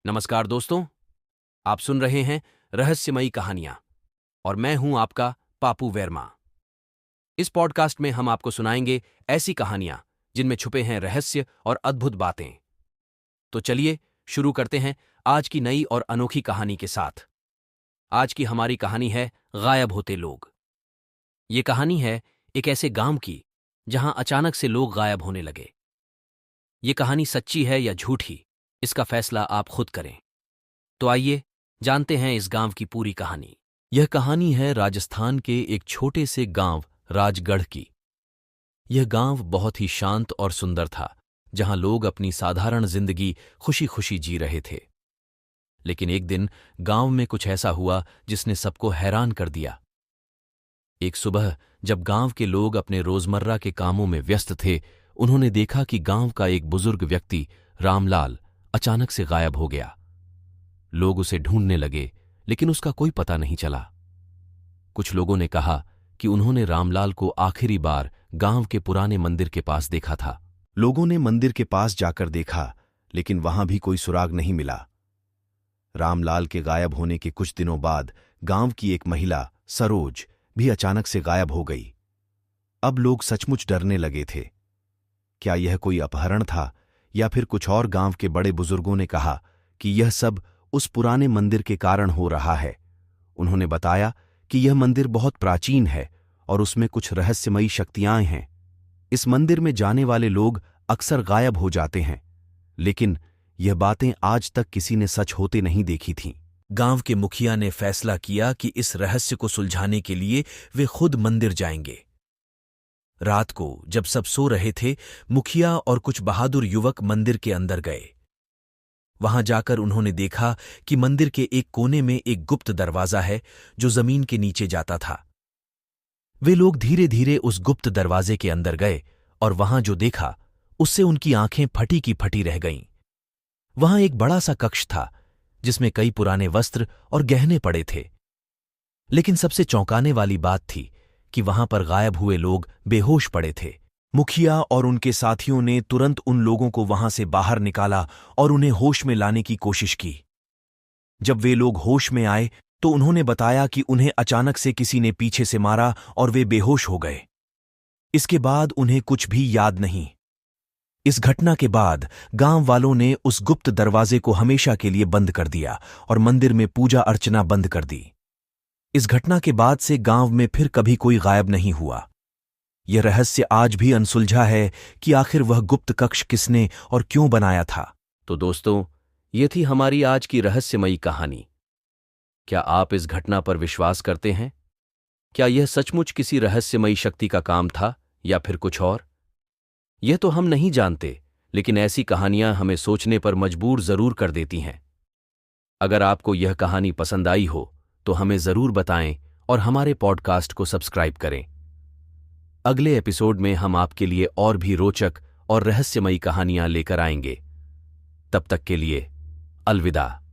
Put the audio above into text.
नमस्कार दोस्तों, आप सुन रहे हैं रहस्यमयी कहानियां और मैं हूं आपका पापू वर्मा। इस पॉडकास्ट में हम आपको सुनाएंगे ऐसी कहानियां जिनमें छुपे हैं रहस्य और अद्भुत बातें। तो चलिए शुरू करते हैं आज की नई और अनोखी कहानी के साथ। आज की हमारी कहानी है गायब होते लोग। ये कहानी है एक ऐसे गांव की जहां अचानक से लोग गायब होने लगे। ये कहानी सच्ची है या झूठी, इसका फैसला आप खुद करें। तो आइए जानते हैं इस गांव की पूरी कहानी। यह कहानी है राजस्थान के एक छोटे से गांव राजगढ़ की। यह गांव बहुत ही शांत और सुंदर था, जहां लोग अपनी साधारण जिंदगी खुशी खुशी जी रहे थे। लेकिन एक दिन गांव में कुछ ऐसा हुआ जिसने सबको हैरान कर दिया। एक सुबह जब गांव के लोग अपने रोजमर्रा के कामों में व्यस्त थे, उन्होंने देखा कि गांव का एक बुजुर्ग व्यक्ति रामलाल अचानक से गायब हो गया। लोग उसे ढूंढने लगे, लेकिन उसका कोई पता नहीं चला। कुछ लोगों ने कहा कि उन्होंने रामलाल को आखिरी बार गांव के पुराने मंदिर के पास देखा था। लोगों ने मंदिर के पास जाकर देखा, लेकिन वहां भी कोई सुराग नहीं मिला। रामलाल के गायब होने के कुछ दिनों बाद गांव की एक महिला सरोज भी अचानक से गायब हो गई। अब लोग सचमुच डरने लगे थे। क्या यह कोई अपहरण था या फिर कुछ और? गांव के बड़े बुजुर्गों ने कहा कि यह सब उस पुराने मंदिर के कारण हो रहा है। उन्होंने बताया कि यह मंदिर बहुत प्राचीन है और उसमें कुछ रहस्यमयी शक्तियां हैं। इस मंदिर में जाने वाले लोग अक्सर गायब हो जाते हैं, लेकिन यह बातें आज तक किसी ने सच होते नहीं देखी थीं। गांव के मुखिया ने फैसला किया कि इस रहस्य को सुलझाने के लिए वे खुद मंदिर जाएंगे। रात को जब सब सो रहे थे, मुखिया और कुछ बहादुर युवक मंदिर के अंदर गए। वहां जाकर उन्होंने देखा कि मंदिर के एक कोने में एक गुप्त दरवाजा है जो जमीन के नीचे जाता था। वे लोग धीरे धीरे उस गुप्त दरवाजे के अंदर गए और वहां जो देखा उससे उनकी आंखें फटी की फटी रह गईं। वहां एक बड़ा सा कक्ष था जिसमें कई पुराने वस्त्र और गहने पड़े थे। लेकिन सबसे चौंकाने वाली बात थी कि वहां पर गायब हुए लोग बेहोश पड़े थे। मुखिया और उनके साथियों ने तुरंत उन लोगों को वहां से बाहर निकाला और उन्हें होश में लाने की कोशिश की। जब वे लोग होश में आए तो उन्होंने बताया कि उन्हें अचानक से किसी ने पीछे से मारा और वे बेहोश हो गए। इसके बाद उन्हें कुछ भी याद नहीं। इस घटना के बाद गांव वालों ने उस गुप्त दरवाजे को हमेशा के लिए बंद कर दिया और मंदिर में पूजा अर्चना बंद कर दी। इस घटना के बाद से गांव में फिर कभी कोई गायब नहीं हुआ। यह रहस्य आज भी अनसुलझा है कि आखिर वह गुप्त कक्ष किसने और क्यों बनाया था। तो दोस्तों, ये थी हमारी आज की रहस्यमयी कहानी। क्या आप इस घटना पर विश्वास करते हैं? क्या यह सचमुच किसी रहस्यमयी शक्ति का काम था या फिर कुछ और? यह तो हम नहीं जानते, लेकिन ऐसी कहानियां हमें सोचने पर मजबूर जरूर कर देती हैं। अगर आपको यह कहानी पसंद आई हो तो हमें जरूर बताएं और हमारे पॉडकास्ट को सब्सक्राइब करें। अगले एपिसोड में हम आपके लिए और भी रोचक और रहस्यमयी कहानियां लेकर आएंगे। तब तक के लिए अलविदा।